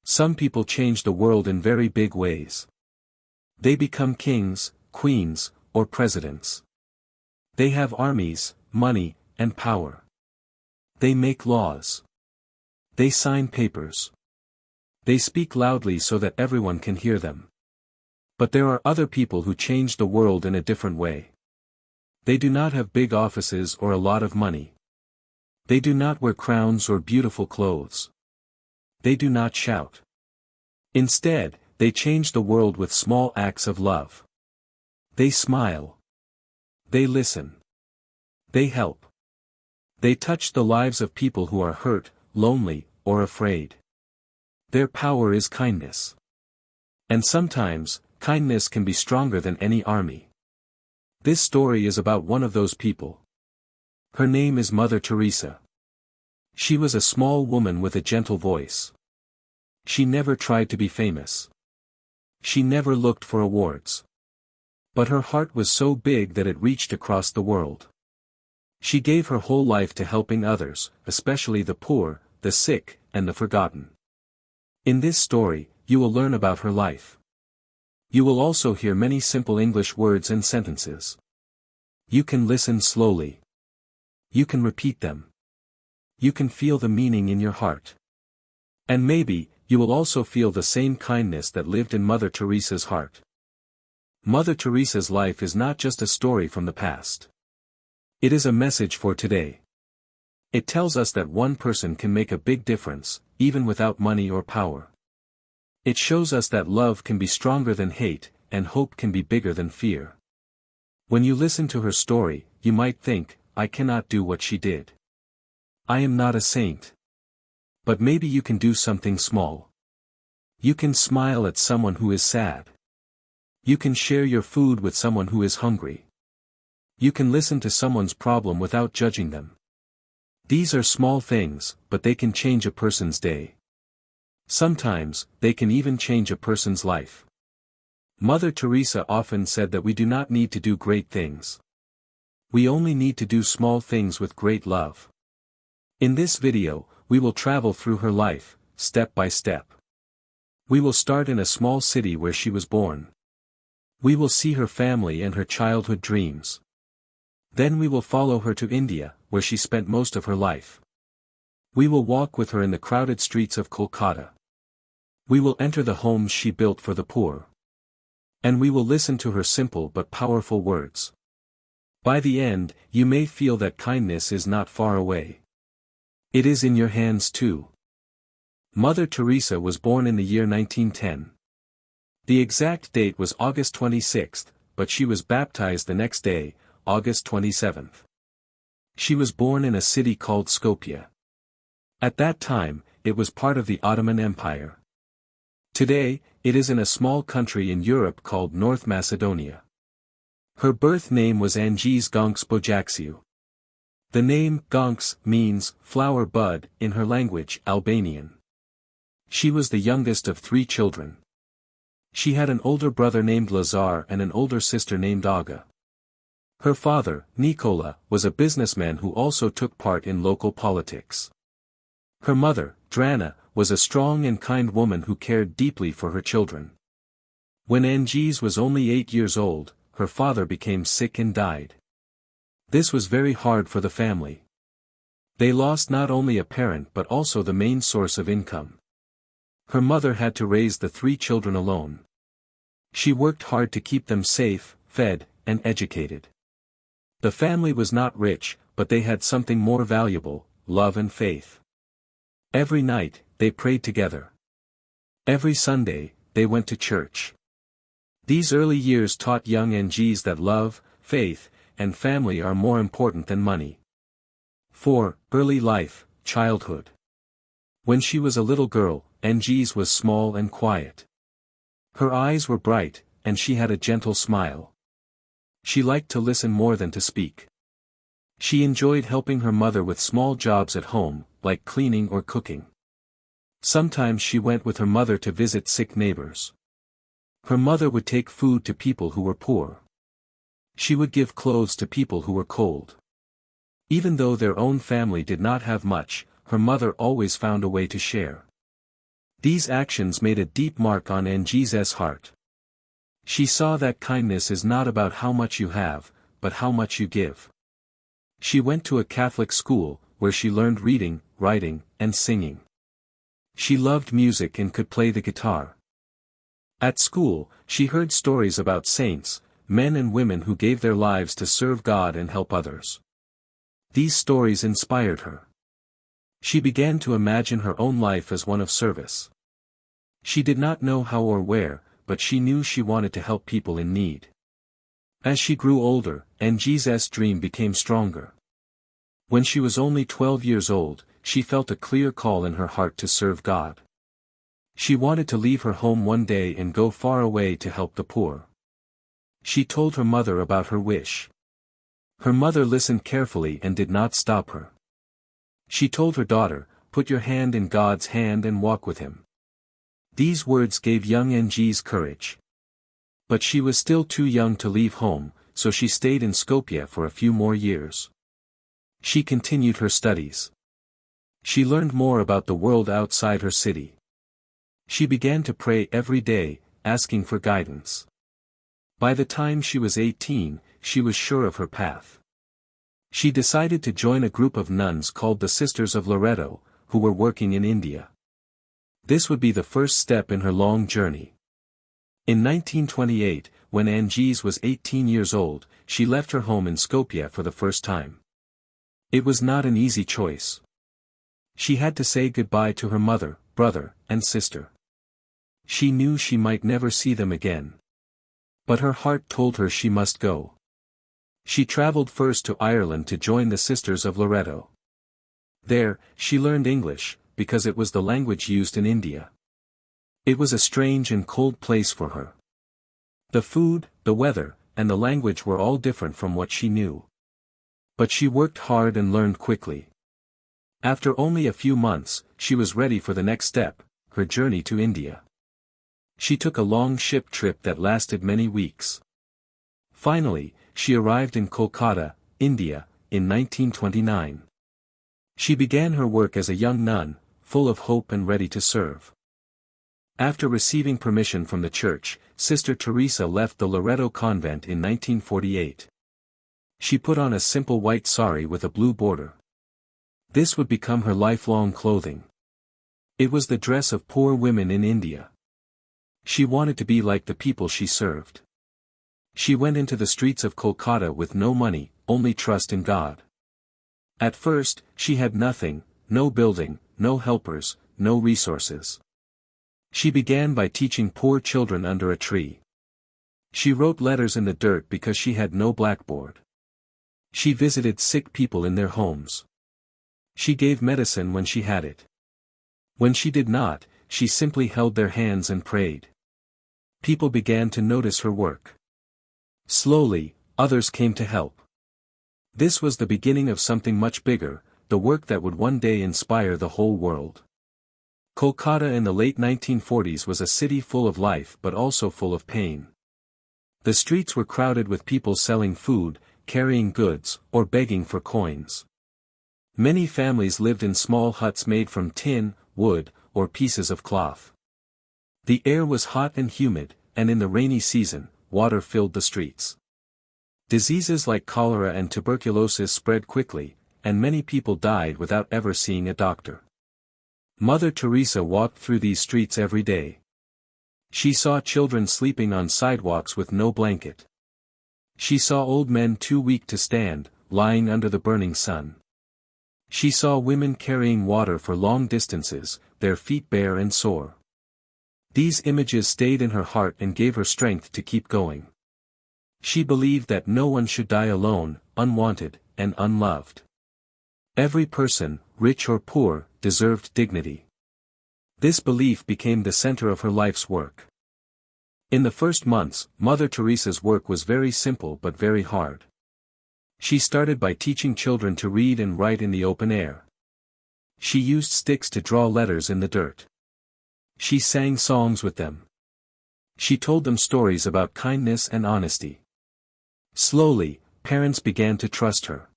Some people change the world in very big ways. They become kings, queens, or presidents. They have armies, money, and power. They make laws. They sign papers. They speak loudly so that everyone can hear them. But there are other people who change the world in a different way. They do not have big offices or a lot of money. They do not wear crowns or beautiful clothes. They do not shout. Instead, they change the world with small acts of love. They smile. They listen. They help. They touch the lives of people who are hurt, lonely, or afraid. Their power is kindness. And sometimes, kindness can be stronger than any army. This story is about one of those people. Her name is Mother Teresa. She was a small woman with a gentle voice. She never tried to be famous. She never looked for awards. But her heart was so big that it reached across the world. She gave her whole life to helping others, especially the poor, the sick, and the forgotten. In this story, you will learn about her life. You will also hear many simple English words and sentences. You can listen slowly. You can repeat them. You can feel the meaning in your heart. And maybe, you will also feel the same kindness that lived in Mother Teresa's heart. Mother Teresa's life is not just a story from the past. It is a message for today. It tells us that one person can make a big difference, even without money or power. It shows us that love can be stronger than hate, and hope can be bigger than fear. When you listen to her story, you might think, I cannot do what she did. I am not a saint. But maybe you can do something small. You can smile at someone who is sad. You can share your food with someone who is hungry. You can listen to someone's problem without judging them. These are small things, but they can change a person's day. Sometimes, they can even change a person's life. Mother Teresa often said that we do not need to do great things. We only need to do small things with great love. In this video, we will travel through her life, step by step. We will start in a small city where she was born. We will see her family and her childhood dreams. Then we will follow her to India, where she spent most of her life. We will walk with her in the crowded streets of Kolkata. We will enter the homes she built for the poor. And we will listen to her simple but powerful words. By the end, you may feel that kindness is not far away. It is in your hands too. Mother Teresa was born in the year 1910. The exact date was August 26th, but she was baptized the next day, August 27th. She was born in a city called Skopje. At that time, it was part of the Ottoman Empire. Today, it is in a small country in Europe called North Macedonia. Her birth name was Angees Gonks Bojaxiu. The name Gonks means flower bud in her language Albanian. She was the youngest of 3 children. She had an older brother named Lazar and an older sister named Aga. Her father, Nikola, was a businessman who also took part in local politics. Her mother, Drana, was a strong and kind woman who cared deeply for her children. When Angees was only 8 years old, her father became sick and died. This was very hard for the family. They lost not only a parent but also the main source of income. Her mother had to raise the 3 children alone. She worked hard to keep them safe, fed, and educated. The family was not rich, but they had something more valuable, love and faith. Every night, they prayed together. Every Sunday, they went to church. These early years taught young Angees that love, faith, and family are more important than money. 4. Early life, childhood. When she was a little girl, Angees was small and quiet. Her eyes were bright, and she had a gentle smile. She liked to listen more than to speak. She enjoyed helping her mother with small jobs at home, like cleaning or cooking. Sometimes she went with her mother to visit sick neighbors. Her mother would take food to people who were poor. She would give clothes to people who were cold. Even though their own family did not have much, her mother always found a way to share. These actions made a deep mark on Angie's heart. She saw that kindness is not about how much you have, but how much you give. She went to a Catholic school, where she learned reading, writing, and singing. She loved music and could play the guitar. At school, she heard stories about saints, men and women who gave their lives to serve God and help others. These stories inspired her. She began to imagine her own life as one of service. She did not know how or where, but she knew she wanted to help people in need. As she grew older, Angie's dream became stronger. When she was only 12 years old, she felt a clear call in her heart to serve God. She wanted to leave her home one day and go far away to help the poor. She told her mother about her wish. Her mother listened carefully and did not stop her. She told her daughter, "Put your hand in God's hand and walk with Him." These words gave young Angie's courage. But she was still too young to leave home, so she stayed in Skopje for a few more years. She continued her studies. She learned more about the world outside her city. She began to pray every day, asking for guidance. By the time she was 18, she was sure of her path. She decided to join a group of nuns called the Sisters of Loreto, who were working in India. This would be the first step in her long journey. In 1928, when Angie's was 18 years old, she left her home in Skopje for the first time. It was not an easy choice. She had to say goodbye to her mother, brother, and sister. She knew she might never see them again. But her heart told her she must go. She traveled first to Ireland to join the Sisters of Loreto. There, she learned English, because it was the language used in India. It was a strange and cold place for her. The food, the weather, and the language were all different from what she knew. But she worked hard and learned quickly. After only a few months, she was ready for the next step, her journey to India. She took a long ship trip that lasted many weeks. Finally, she arrived in Kolkata, India, in 1929. She began her work as a young nun, full of hope and ready to serve. After receiving permission from the church, Sister Teresa left the Loreto convent in 1948. She put on a simple white sari with a blue border. This would become her lifelong clothing. It was the dress of poor women in India. She wanted to be like the people she served. She went into the streets of Kolkata with no money, only trust in God. At first, she had nothing, no building, no helpers, no resources. She began by teaching poor children under a tree. She wrote letters in the dirt because she had no blackboard. She visited sick people in their homes. She gave medicine when she had it. When she did not, she simply held their hands and prayed. People began to notice her work. Slowly, others came to help. This was the beginning of something much bigger, the work that would one day inspire the whole world. Kolkata in the late 1940s was a city full of life but also full of pain. The streets were crowded with people selling food, carrying goods, or begging for coins. Many families lived in small huts made from tin, wood, or pieces of cloth. The air was hot and humid, and in the rainy season, water filled the streets. Diseases like cholera and tuberculosis spread quickly, and many people died without ever seeing a doctor. Mother Teresa walked through these streets every day. She saw children sleeping on sidewalks with no blanket. She saw old men too weak to stand, lying under the burning sun. She saw women carrying water for long distances, their feet bare and sore. These images stayed in her heart and gave her strength to keep going. She believed that no one should die alone, unwanted, and unloved. Every person, rich or poor, deserved dignity. This belief became the center of her life's work. In the first months, Mother Teresa's work was very simple but very hard. She started by teaching children to read and write in the open air. She used sticks to draw letters in the dirt. She sang songs with them. She told them stories about kindness and honesty. Slowly, parents began to trust her.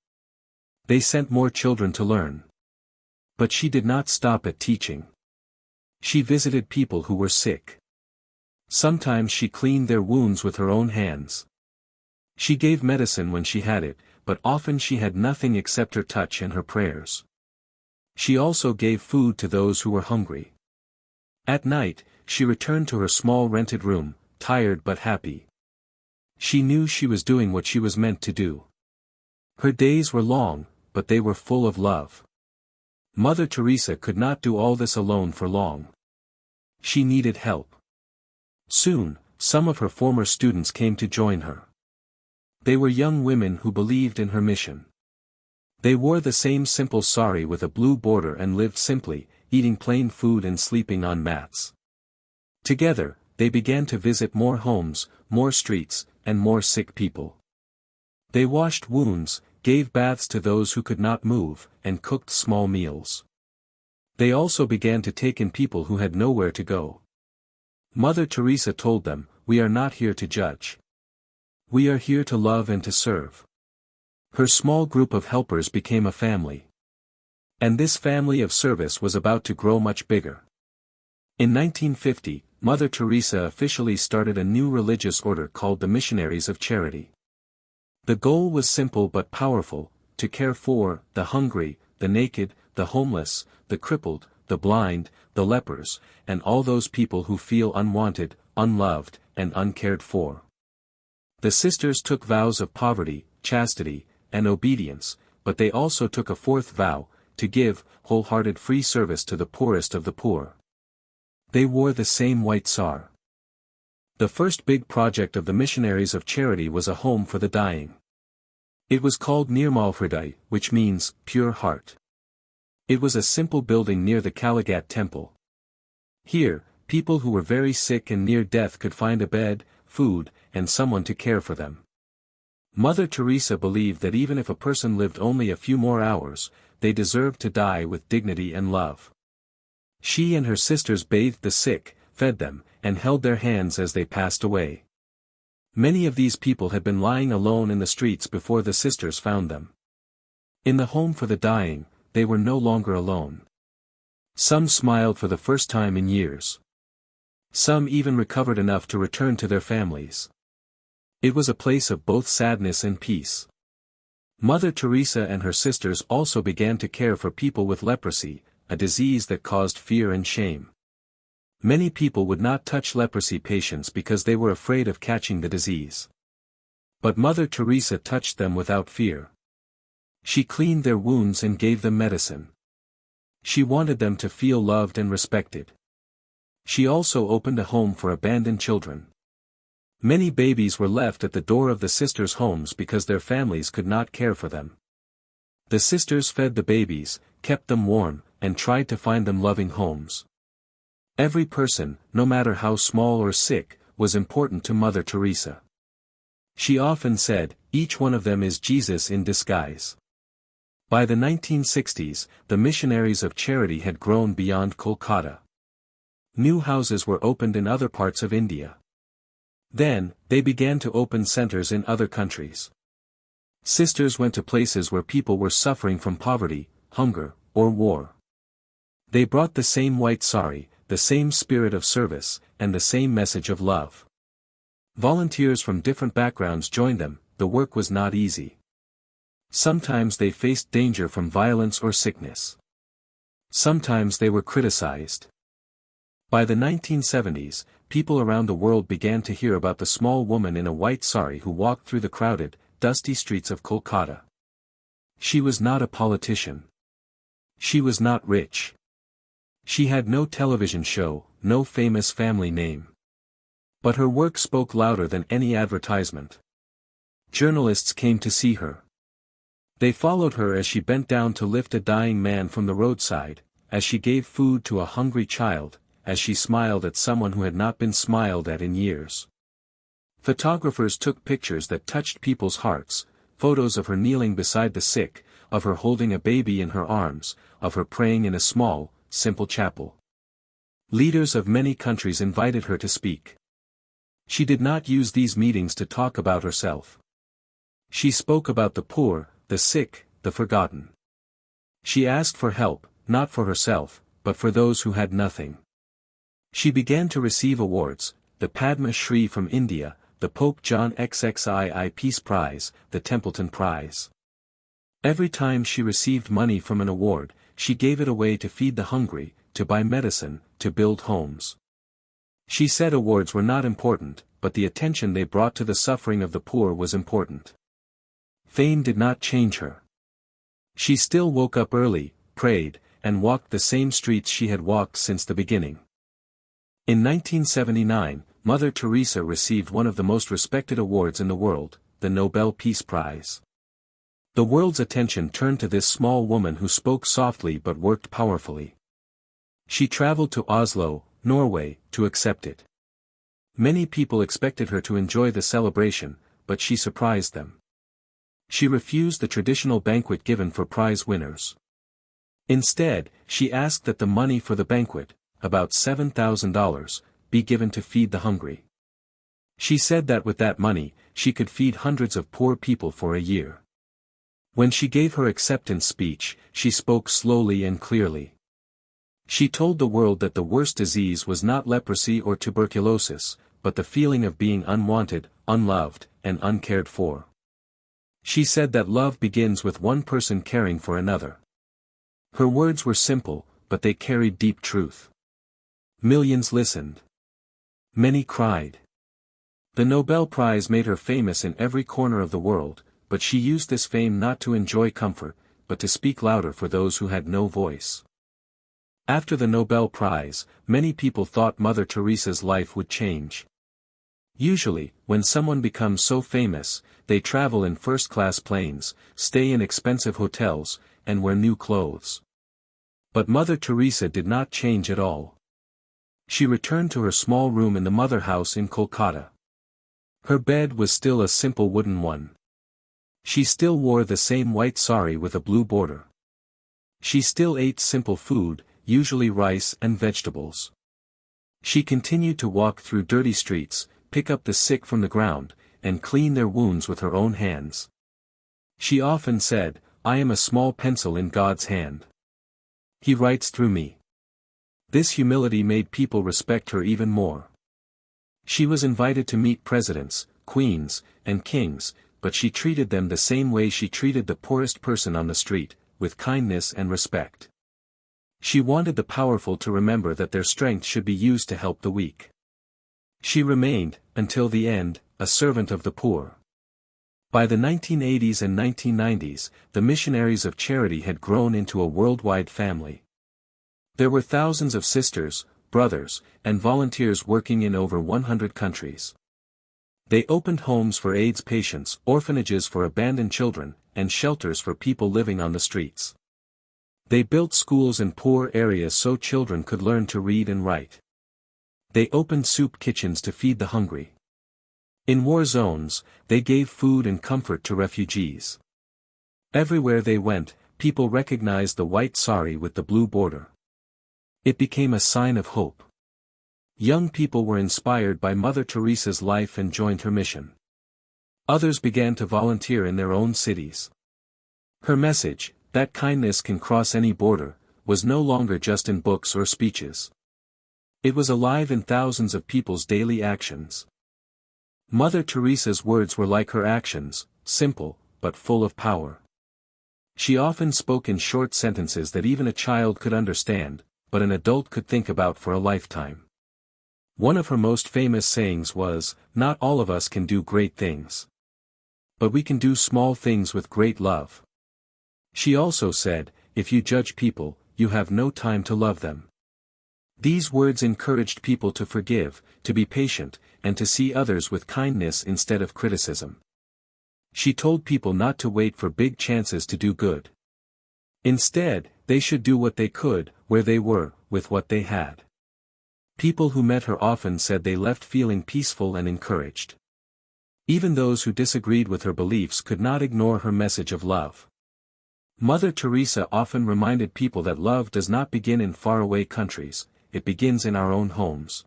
They sent more children to learn. But she did not stop at teaching. She visited people who were sick. Sometimes she cleaned their wounds with her own hands. She gave medicine when she had it, but often she had nothing except her touch and her prayers. She also gave food to those who were hungry. At night, she returned to her small rented room, tired but happy. She knew she was doing what she was meant to do. Her days were long, but they were full of love. Mother Teresa could not do all this alone for long. She needed help. Soon, some of her former students came to join her. They were young women who believed in her mission. They wore the same simple sari with a blue border and lived simply, eating plain food and sleeping on mats. Together, they began to visit more homes, more streets, and more sick people. They washed wounds, gave baths to those who could not move, and cooked small meals. They also began to take in people who had nowhere to go. Mother Teresa told them, "We are not here to judge. We are here to love and to serve." Her small group of helpers became a family. And this family of service was about to grow much bigger. In 1950, Mother Teresa officially started a new religious order called the Missionaries of Charity. The goal was simple but powerful: to care for the hungry, the naked, the homeless, the crippled, the blind, the lepers, and all those people who feel unwanted, unloved, and uncared for. The sisters took vows of poverty, chastity, and obedience, but they also took a fourth vow: to give wholehearted free service to the poorest of the poor. They wore the same white sar. The first big project of the Missionaries of Charity was a home for the dying. It was called Nirmal, which means pure heart. It was a simple building near the Kaligat temple. Here, people who were very sick and near death could find a bed, food, and someone to care for them. Mother Teresa believed that even if a person lived only a few more hours, they deserved to die with dignity and love. She and her sisters bathed the sick, fed them, and held their hands as they passed away. Many of these people had been lying alone in the streets before the sisters found them. In the home for the dying, they were no longer alone. Some smiled for the first time in years. Some even recovered enough to return to their families. It was a place of both sadness and peace. Mother Teresa and her sisters also began to care for people with leprosy, a disease that caused fear and shame. Many people would not touch leprosy patients because they were afraid of catching the disease. But Mother Teresa touched them without fear. She cleaned their wounds and gave them medicine. She wanted them to feel loved and respected. She also opened a home for abandoned children. Many babies were left at the door of the sisters' homes because their families could not care for them. The sisters fed the babies, kept them warm, and tried to find them loving homes. Every person, no matter how small or sick, was important to Mother Teresa. She often said, "Each one of them is Jesus in disguise." By the 1960s, the Missionaries of Charity had grown beyond Kolkata. New houses were opened in other parts of India. Then, they began to open centers in other countries. Sisters went to places where people were suffering from poverty, hunger, or war. They brought the same white sari, the same spirit of service, and the same message of love. Volunteers from different backgrounds joined them. The work was not easy. Sometimes they faced danger from violence or sickness. Sometimes they were criticized. By the 1970s, people around the world began to hear about the small woman in a white sari who walked through the crowded, dusty streets of Kolkata. She was not a politician. She was not rich. She had no television show, no famous family name. But her work spoke louder than any advertisement. Journalists came to see her. They followed her as she bent down to lift a dying man from the roadside, as she gave food to a hungry child, as she smiled at someone who had not been smiled at in years. Photographers took pictures that touched people's hearts, photos of her kneeling beside the sick, of her holding a baby in her arms, of her praying in a small, simple chapel. Leaders of many countries invited her to speak. She did not use these meetings to talk about herself. She spoke about the poor, the sick, the forgotten. She asked for help, not for herself, but for those who had nothing. She began to receive awards, the Padma Shri from India, the Pope John XXII Peace Prize, the Templeton Prize. Every time she received money from an award, she gave it away to feed the hungry, to buy medicine, to build homes. She said awards were not important, but the attention they brought to the suffering of the poor was important. Fame did not change her. She still woke up early, prayed, and walked the same streets she had walked since the beginning. In 1979, Mother Teresa received one of the most respected awards in the world, the Nobel Peace Prize. The world's attention turned to this small woman who spoke softly but worked powerfully. She traveled to Oslo, Norway, to accept it. Many people expected her to enjoy the celebration, but she surprised them. She refused the traditional banquet given for prize winners. Instead, she asked that the money for the banquet, about $7,000, be given to feed the hungry. She said that with that money, she could feed hundreds of poor people for a year. When she gave her acceptance speech, she spoke slowly and clearly. She told the world that the worst disease was not leprosy or tuberculosis, but the feeling of being unwanted, unloved, and uncared for. She said that love begins with one person caring for another. Her words were simple, but they carried deep truth. Millions listened. Many cried. The Nobel Prize made her famous in every corner of the world, but she used this fame not to enjoy comfort, but to speak louder for those who had no voice. After the Nobel Prize, many people thought Mother Teresa's life would change. Usually, when someone becomes so famous, they travel in first-class planes, stay in expensive hotels, and wear new clothes. But Mother Teresa did not change at all. She returned to her small room in the Mother House in Kolkata. Her bed was still a simple wooden one. She still wore the same white sari with a blue border. She still ate simple food, usually rice and vegetables. She continued to walk through dirty streets, pick up the sick from the ground, and clean their wounds with her own hands. She often said, "I am a small pencil in God's hand. He writes through me." This humility made people respect her even more. She was invited to meet presidents, queens, and kings, but she treated them the same way she treated the poorest person on the street, with kindness and respect. She wanted the powerful to remember that their strength should be used to help the weak. She remained, until the end, a servant of the poor. By the 1980s and 1990s, the missionaries of charity had grown into a worldwide family. There were thousands of sisters, brothers, and volunteers working in over 100 countries. They opened homes for AIDS patients, orphanages for abandoned children, and shelters for people living on the streets. They built schools in poor areas so children could learn to read and write. They opened soup kitchens to feed the hungry. In war zones, they gave food and comfort to refugees. Everywhere they went, people recognized the white sari with the blue border. It became a sign of hope. Young people were inspired by Mother Teresa's life and joined her mission. Others began to volunteer in their own cities. Her message, that kindness can cross any border, was no longer just in books or speeches. It was alive in thousands of people's daily actions. Mother Teresa's words were like her actions, simple, but full of power. She often spoke in short sentences that even a child could understand, but an adult could think about for a lifetime. One of her most famous sayings was, "Not all of us can do great things. But we can do small things with great love." She also said, "If you judge people, you have no time to love them." These words encouraged people to forgive, to be patient, and to see others with kindness instead of criticism. She told people not to wait for big chances to do good. Instead, they should do what they could, where they were, with what they had. People who met her often said they left feeling peaceful and encouraged. Even those who disagreed with her beliefs could not ignore her message of love. Mother Teresa often reminded people that love does not begin in faraway countries, it begins in our own homes.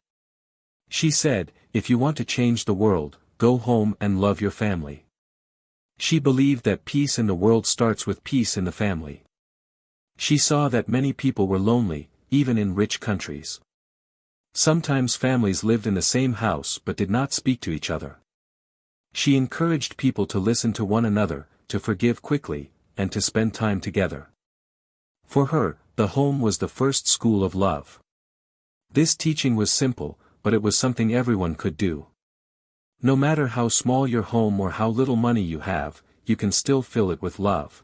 She said, "If you want to change the world, go home and love your family." She believed that peace in the world starts with peace in the family. She saw that many people were lonely, even in rich countries. Sometimes families lived in the same house but did not speak to each other. She encouraged people to listen to one another, to forgive quickly, and to spend time together. For her, the home was the first school of love. This teaching was simple, but it was something everyone could do. No matter how small your home or how little money you have, you can still fill it with love.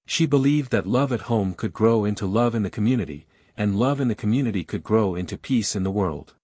She believed that love at home could grow into love in the community, and love in the community could grow into peace in the world.